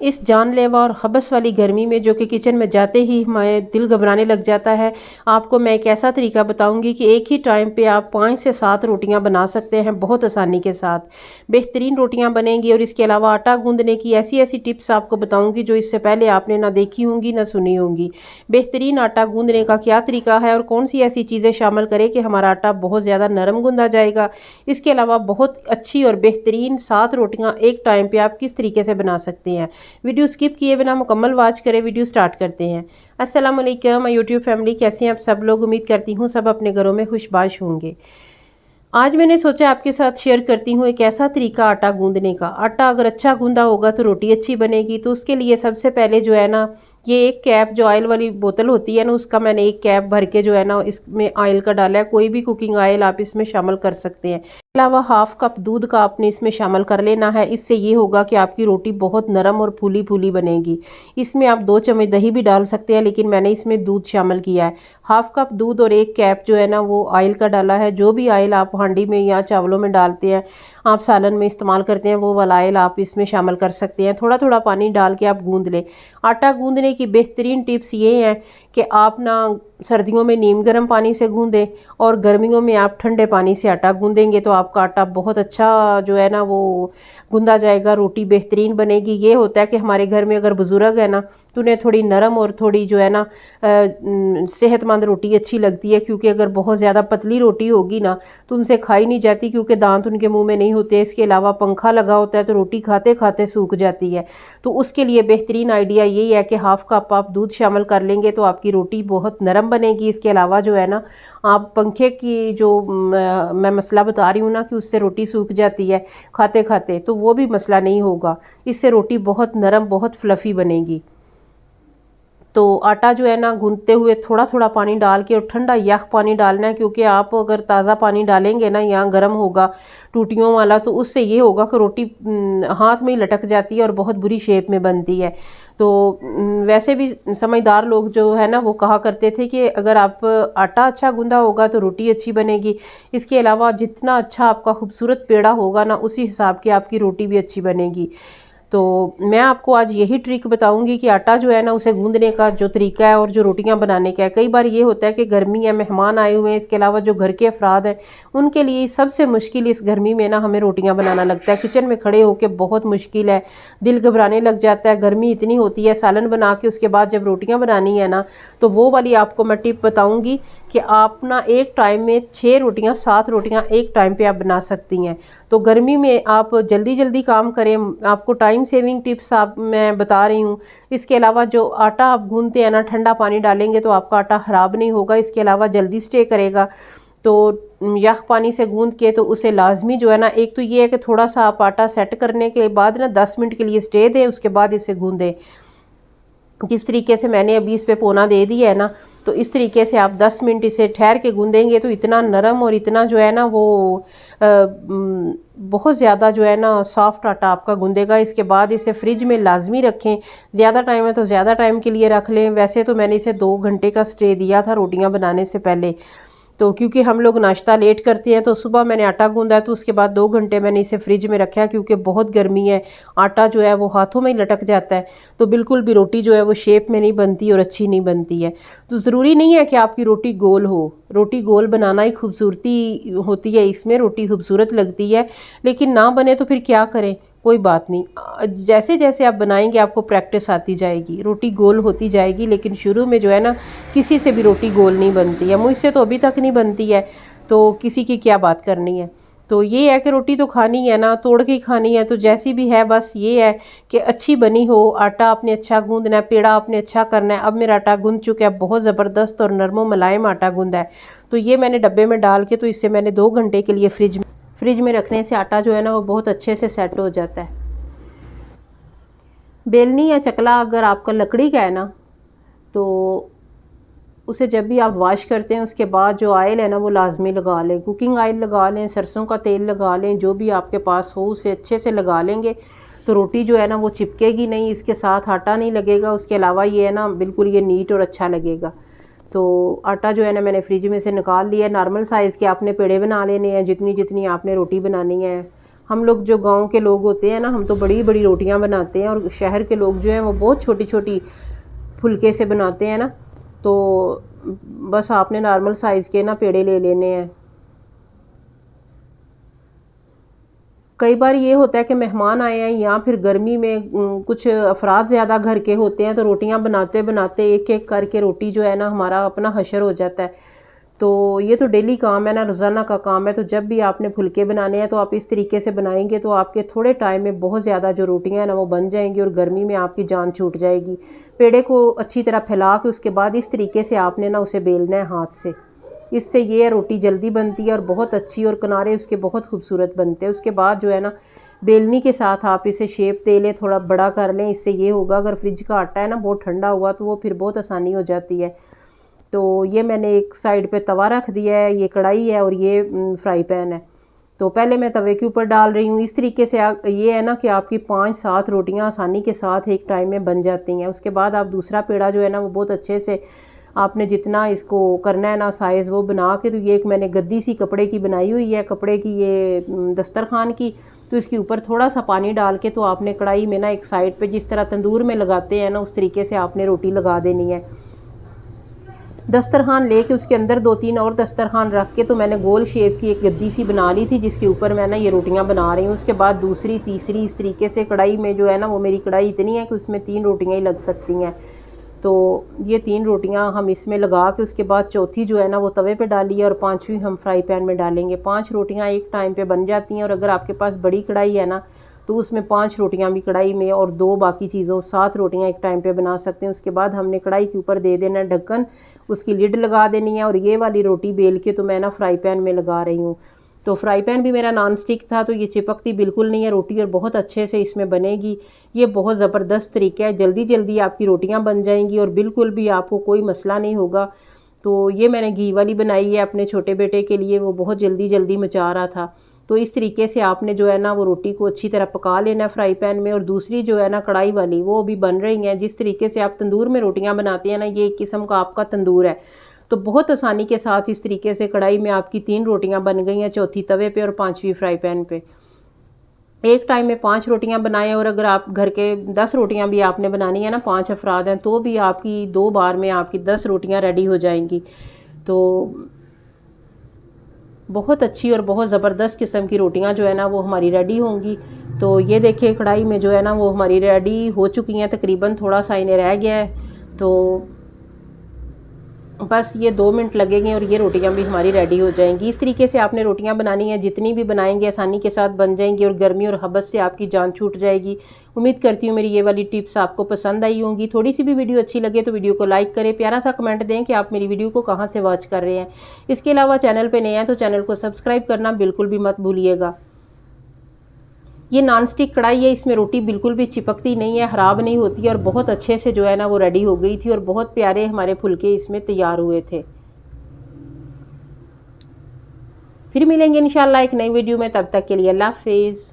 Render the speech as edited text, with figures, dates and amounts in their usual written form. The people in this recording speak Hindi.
इस जानलेवा और हबस वाली गर्मी में जो कि किचन में जाते ही हमारे दिल घबराने लग जाता है, आपको मैं एक ऐसा तरीका बताऊंगी कि एक ही टाइम पे आप 5 से 7 रोटियां बना सकते हैं बहुत आसानी के साथ। बेहतरीन रोटियां बनेंगी और इसके अलावा आटा गूंदने की ऐसी ऐसी टिप्स आपको बताऊंगी जो इससे पहले आपने ना देखी होंगी ना सुनी होंगी। बेहतरीन आटा गूंदने का क्या तरीका है और कौन सी ऐसी चीज़ें शामिल करें कि हमारा आटा बहुत ज़्यादा नरम गूंदा जाएगा। इसके अलावा बहुत अच्छी और बेहतरीन 7 रोटियाँ एक टाइम पर आप किस तरीके से बना सकते हैं। वीडियो स्किप किए बिना मुकम्मल वॉच करें। वीडियो स्टार्ट करते हैं। अस्सलाम वालेकुम माय यूट्यूब फैमिली, कैसे हैं आप सब लोग। उम्मीद करती हूँ सब अपने घरों में खुशबाश होंगे। आज मैंने सोचा आपके साथ शेयर करती हूँ एक ऐसा तरीका आटा गूंदने का। आटा अगर अच्छा गूंदा होगा तो रोटी अच्छी बनेगी। तो उसके लिए सबसे पहले जो है ना, ये एक कैप जो ऑयल वाली बोतल होती है ना, उसका मैंने एक कैप भर के जो है ना इसमें ऑयल का डाला है। कोई भी कुकिंग ऑयल आप इसमें शामिल कर सकते हैं। इसके अलावा हाफ कप दूध का आपने इसमें शामिल कर लेना है। इससे ये होगा कि आपकी रोटी बहुत नरम और फूली फूली बनेगी। इसमें आप 2 चम्मच दही भी डाल सकते हैं, लेकिन मैंने इसमें दूध शामिल किया है। हाफ कप दूध और एक कैप जो है ना वो ऑयल का डाला है। जो भी ऑयल आप हांडी में या चावलों में डालते हैं, आप सालन में इस्तेमाल करते हैं, वो वाला ऑयल आप इसमें शामिल कर सकते हैं। थोड़ा थोड़ा पानी डाल के आप गूंद लें। आटा गूंदने की बेहतरीन टिप्स ये हैं कि आप ना सर्दियों में नीम गर्म पानी से गूंदें और गर्मियों में आप ठंडे पानी से आटा गूंदेंगे तो आपका आटा बहुत अच्छा जो है ना वो गूंदा जाएगा। रोटी बेहतरीन बनेगी। ये होता है कि हमारे घर में अगर बुजुर्ग है ना तो उन्हें थोड़ी नरम और थोड़ी जो है ना सेहतमंद रोटी अच्छी लगती है, क्योंकि अगर बहुत ज़्यादा पतली रोटी होगी ना तो उनसे खाई नहीं जाती, क्योंकि दांत उनके मुंह में नहीं होते। इसके अलावा पंखा लगा होता है तो रोटी खाते खाते सूख जाती है। तो उसके लिए बेहतरीन आइडिया यही है कि हाफ कप आप दूध शामिल कर लेंगे तो आपकी रोटी बहुत नरम बनेगी। इसके अलावा जो है ना, आप पंखे की जो मैं मसला बता रही हूँ ना कि उससे रोटी सूख जाती है खाते खाते, तो वो भी मसला नहीं होगा। इससे रोटी बहुत नरम बहुत फ्लफ़ी बनेगी। तो आटा जो है ना गूंथते हुए थोड़ा थोड़ा पानी डाल के और ठंडा यख पानी डालना है, क्योंकि आप अगर ताज़ा पानी डालेंगे ना, यहाँ गर्म होगा टूटियों वाला, तो उससे ये होगा कि रोटी हाथ में ही लटक जाती है और बहुत बुरी शेप में बनती है। तो वैसे भी समझदार लोग जो है ना वो कहा करते थे कि अगर आप आटा अच्छा गूंदा होगा तो रोटी अच्छी बनेगी। इसके अलावा जितना अच्छा आपका खूबसूरत पेड़ा होगा ना, उसी हिसाब की आपकी रोटी भी अच्छी बनेगी। तो मैं आपको आज यही ट्रिक बताऊंगी कि आटा जो है ना उसे गूंदने का जो तरीका है और जो रोटियां बनाने का है। कई बार ये होता है कि गर्मी है, मेहमान आए हुए हैं, इसके अलावा जो घर के अफराद हैं उनके लिए सबसे मुश्किल इस गर्मी में ना हमें रोटियां बनाना लगता है। किचन में खड़े होकर बहुत मुश्किल है, दिल घबराने लग जाता है। गर्मी इतनी होती है, सालन बना के उसके बाद जब रोटियां बनानी है ना, तो वो वाली आपको मैं टिप बताऊंगी कि आप ना एक टाइम में 6 रोटियां 7 रोटियां एक टाइम पे आप बना सकती हैं। तो गर्मी में आप जल्दी जल्दी काम करें। आपको टाइम सेविंग टिप्स आप मैं बता रही हूँ। इसके अलावा जो आटा आप गूंदते हैं ना, ठंडा पानी डालेंगे तो आपका आटा ख़राब नहीं होगा। इसके अलावा जल्दी स्टे करेगा। तो यख पानी से गूंद के तो उसे लाजमी जो है ना, एक तो ये है कि थोड़ा सा आप आटा सेट करने के बाद ना 10 मिनट के लिए स्टे दें, उसके बाद इसे गूंदें। जिस तरीके से मैंने अभी इस पे पोना दे दिया है ना, तो इस तरीके से आप 10 मिनट इसे ठहर के गूंदेंगे तो इतना नरम और इतना जो है ना वो बहुत ज़्यादा जो है ना सॉफ्ट आटा आपका गूंदेगा। इसके बाद इसे फ्रिज में लाजमी रखें। ज़्यादा टाइम है तो ज़्यादा टाइम के लिए रख लें। वैसे तो मैंने इसे 2 घंटे का स्टे दिया था रोटियां बनाने से पहले। तो क्योंकि हम लोग नाश्ता लेट करते हैं तो सुबह मैंने आटा गूंदा तो उसके बाद 2 घंटे मैंने इसे फ्रिज में रखा है, क्योंकि बहुत गर्मी है। आटा जो है वो हाथों में ही लटक जाता है, तो बिल्कुल भी रोटी जो है वो शेप में नहीं बनती और अच्छी नहीं बनती है। तो ज़रूरी नहीं है कि आपकी रोटी गोल हो। रोटी गोल बनाना ही खूबसूरती होती है, इसमें रोटी खूबसूरत लगती है। लेकिन ना बने तो फिर क्या करें, कोई बात नहीं। जैसे जैसे आप बनाएंगे आपको प्रैक्टिस आती जाएगी, रोटी गोल होती जाएगी। लेकिन शुरू में जो है ना किसी से भी रोटी गोल नहीं बनती है। मुझसे तो अभी तक नहीं बनती है, तो किसी की क्या बात करनी है। तो ये है कि रोटी तो खानी है ना, तोड़ के ही खानी है। तो जैसी भी है बस ये है कि अच्छी बनी हो। आटा आपने अच्छा गूंदना है, पेड़ा आपने अच्छा करना है। अब मेरा आटा गूंद चुका है, बहुत ज़बरदस्त और नरम मुलायम आटा गूंदा है। तो ये मैंने डब्बे में डाल के, तो इससे मैंने 2 घंटे के लिए फ्रिज में रखने से आटा जो है ना वो बहुत अच्छे से सेट हो जाता है। बेलनी या चकला अगर आपका लकड़ी का है ना, तो उसे जब भी आप वॉश करते हैं उसके बाद जो ऑयल है ना वो लाजमी लगा लें। कुकिंग ऑयल लगा लें, सरसों का तेल लगा लें, जो भी आपके पास हो उसे अच्छे से लगा लेंगे तो रोटी जो है ना वो चिपकेगी नहीं, इसके साथ आटा नहीं लगेगा। उसके अलावा ये है ना बिल्कुल ये नीट और अच्छा लगेगा। तो आटा जो है ना मैंने फ्रिज में से निकाल लिया। नॉर्मल साइज़ के आपने पेड़े बना लेने हैं, जितनी जितनी आपने रोटी बनानी है। हम लोग जो गांव के लोग होते हैं ना, हम तो बड़ी बड़ी रोटियां बनाते हैं, और शहर के लोग जो हैं वो बहुत छोटी छोटी फुलके से बनाते हैं ना। तो बस आपने नॉर्मल साइज़ के ना पेड़े ले लेने हैं। कई बार ये होता है कि मेहमान आए हैं या फिर गर्मी में कुछ अफराद ज़्यादा घर के होते हैं, तो रोटियां बनाते बनाते एक एक करके रोटी जो है ना हमारा अपना हशर हो जाता है। तो ये तो डेली काम है ना, रोज़ाना का काम है। तो जब भी आपने फुलके बनाने हैं तो आप इस तरीके से बनाएंगे तो आपके थोड़े टाइम में बहुत ज़्यादा जो रोटियां हैं ना वो बन जाएंगी, और गर्मी में आपकी जान छूट जाएगी। पेड़े को अच्छी तरह फैला के उसके बाद इस तरीके से आपने ना उसे बेलना है हाथ से। इससे ये रोटी जल्दी बनती है और बहुत अच्छी, और किनारे उसके बहुत खूबसूरत बनते हैं। उसके बाद जो है ना बेलनी के साथ आप इसे शेप दे लें, थोड़ा बड़ा कर लें। इससे ये होगा, अगर फ्रिज का आटा है ना बहुत ठंडा हुआ तो वो फिर बहुत आसानी हो जाती है। तो ये मैंने एक साइड पे तवा रख दिया है, ये कढ़ाई है और ये फ्राई पैन है। तो पहले मैं तवे के ऊपर डाल रही हूँ। इस तरीके से ये है ना कि आपकी 5-7 रोटियाँ आसानी के साथ एक टाइम में बन जाती हैं। उसके बाद आप दूसरा पेड़ा जो है ना वो बहुत अच्छे से आपने जितना इसको करना है ना साइज़ वो बना के, तो ये एक मैंने गद्दी सी कपड़े की बनाई हुई है, कपड़े की ये दस्तरखान की। तो इसके ऊपर थोड़ा सा पानी डाल के तो आपने कढ़ाई में ना एक साइड पे जिस तरह तंदूर में लगाते हैं ना उस तरीके से आपने रोटी लगा देनी है। दस्तरखान लेके उसके अंदर 2-3 और दस्तरखान रख के तो मैंने गोल शेप की एक गद्दी सी बना ली थी, जिसके ऊपर मैं ना ये रोटियां बना रही हूँ। उसके बाद दूसरी तीसरी इस तरीके से कढ़ाई में जो है ना, वो मेरी कढ़ाई इतनी है कि उसमें 3 रोटियां ही लग सकती हैं। तो ये 3 रोटियां हम इसमें लगा के उसके बाद चौथी जो है ना वो तवे पे डाली है, और 5वीं हम फ्राई पैन में डालेंगे। 5 रोटियां एक टाइम पे बन जाती हैं। और अगर आपके पास बड़ी कढ़ाई है ना तो उसमें 5 रोटियां भी कढ़ाई में, और 2 बाकी चीज़ों 7 रोटियां एक टाइम पे बना सकते हैं। उसके बाद हमने कढ़ाई के ऊपर दे देना ढक्कन, उसकी लिड लगा देनी है। और ये वाली रोटी बेल के तो मैं ना फ्राई पैन में लगा रही हूँ। तो फ्राई पैन भी मेरा नॉन स्टिक था, तो ये चिपकती बिल्कुल नहीं है रोटी, और बहुत अच्छे से इसमें बनेगी। ये बहुत ज़बरदस्त तरीका है, जल्दी जल्दी आपकी रोटियां बन जाएंगी और बिल्कुल भी आपको कोई मसला नहीं होगा। तो ये मैंने घी वाली बनाई है अपने छोटे बेटे के लिए, वो बहुत जल्दी जल्दी मचा रहा था। तो इस तरीके से आपने जो है ना वो रोटी को अच्छी तरह पका लेना है फ्राई पैन में। और दूसरी जो है ना कढ़ाई वाली वो भी बन रही हैं। जिस तरीके से आप तंदूर में रोटियां बनाते हैं ना, ये एक किस्म का आपका तंदूर है। तो बहुत आसानी के साथ इस तरीके से कढ़ाई में आपकी 3 रोटियां बन गई हैं, चौथी तवे पे और 5वीं फ्राई पैन पे। एक टाइम में 5 रोटियां बनाएं, और अगर आप घर के 10 रोटियां भी आपने बनानी है ना, 5 अफराद हैं, तो भी आपकी 2 बार में आपकी 10 रोटियां रेडी हो जाएंगी। तो बहुत अच्छी और बहुत ज़बरदस्त किस्म की रोटियां जो है ना वो हमारी रेडी होंगी। तो ये देखिए कढ़ाई में जो है ना वो हमारी रेडी हो चुकी हैं तकरीबन, थोड़ा सा इन्हें रह गया है। तो बस ये 2 मिनट लगेंगे और ये रोटियां भी हमारी रेडी हो जाएंगी। इस तरीके से आपने रोटियां बनानी है, जितनी भी बनाएंगे आसानी के साथ बन जाएंगी, और गर्मी और हबस से आपकी जान छूट जाएगी। उम्मीद करती हूँ मेरी ये वाली टिप्स आपको पसंद आई होंगी। थोड़ी सी भी वीडियो अच्छी लगे तो वीडियो को लाइक करें, प्यारा सा कमेंट दें कि आप मेरी वीडियो को कहाँ से वॉच कर रहे हैं। इसके अलावा चैनल पर नए हैं तो चैनल को सब्सक्राइब करना बिल्कुल भी मत भूलिएगा। ये नॉन स्टिक कढ़ाई है, इसमें रोटी बिल्कुल भी चिपकती नहीं है, ख़राब नहीं होती है, और बहुत अच्छे से जो है ना वो रेडी हो गई थी, और बहुत प्यारे हमारे फुलके इसमें तैयार हुए थे। फिर मिलेंगे इंशाल्लाह एक नई वीडियो में, तब तक के लिए अल्लाह हाफिज़।